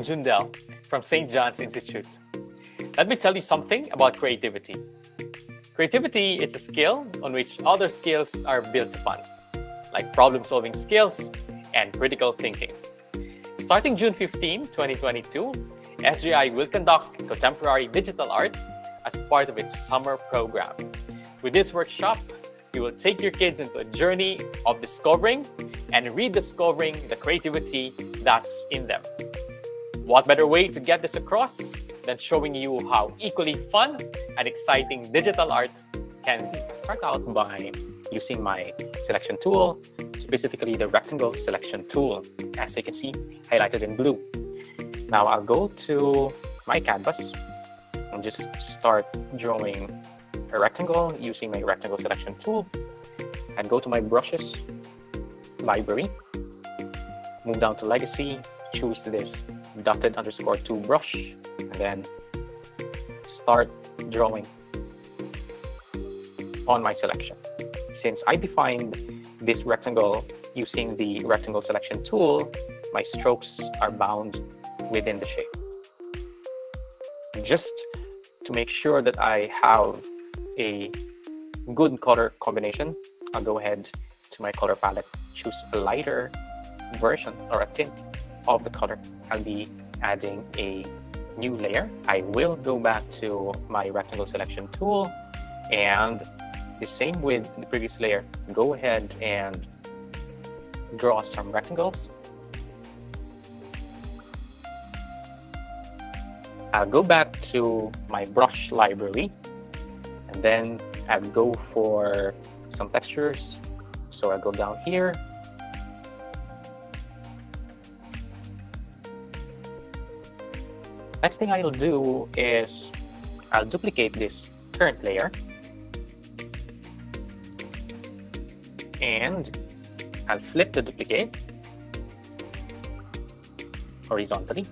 I'm Jundel from St. John's Institute. Let me tell you something about creativity. Creativity is a skill on which other skills are built upon, like problem-solving skills and critical thinking. Starting June 15, 2022, SJI will conduct contemporary digital art as part of its summer program. With this workshop, you will take your kids into a journey of discovering and rediscovering the creativity that's in them. What better way to get this across than showing you how equally fun and exciting digital art can be. Start out by using my selection tool, specifically the rectangle selection tool, as you can see highlighted in blue. Now I'll go to my canvas and just start drawing a rectangle using my rectangle selection tool, and go to my brushes library, move down to legacy, choose this dotted _2 brush, and then start drawing on my selection. Since I defined this rectangle using the rectangle selection tool, my strokes are bound within the shape. Just to make sure that I have a good color combination, I'll go ahead to my color palette, choose a lighter version or a tint of the color. I'll be adding a new layer. I will go back to my rectangle selection tool, and the same with the previous layer, go ahead and draw some rectangles. I'll go back to my brush library, and then I'll go for some textures. So I'll go down here. Next thing I'll do is I'll duplicate this current layer, and I'll flip the duplicate horizontally.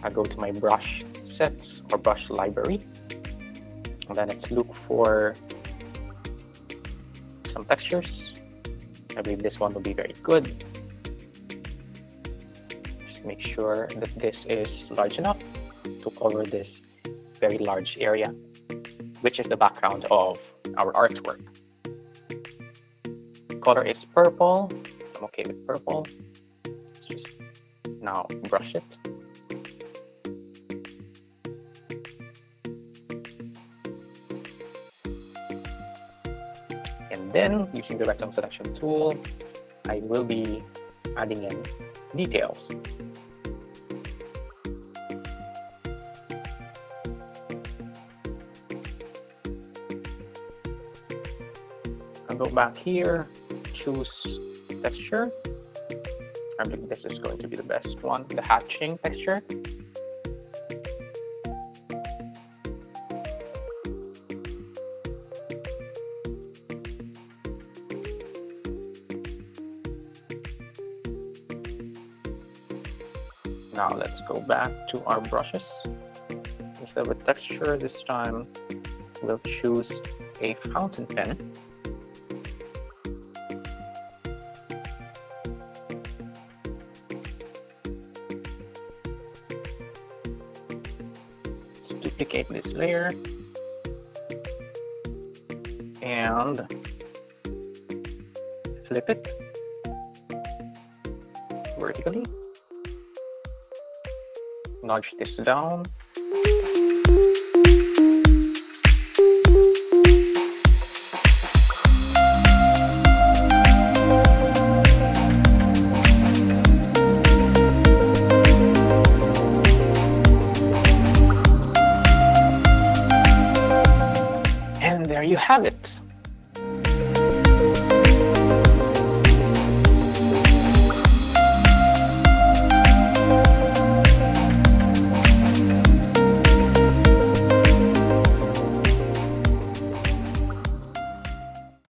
I'll go to my brush sets or brush library, and then let's look for some textures. I believe this one will be very good. Just make sure that this is large enough to cover this very large area, which is the background of our artwork. Color is purple. I'm okay with purple. Let's just now brush it. And then, using the rectangle selection tool, I will be adding in details. I'll go back here, choose texture. I think this is going to be the best one, the hatching texture. Now let's go back to our brushes. Instead of a texture, this time we'll choose a fountain pen. Let's duplicate this layer and flip it vertically. Nudge this down. And there you have it.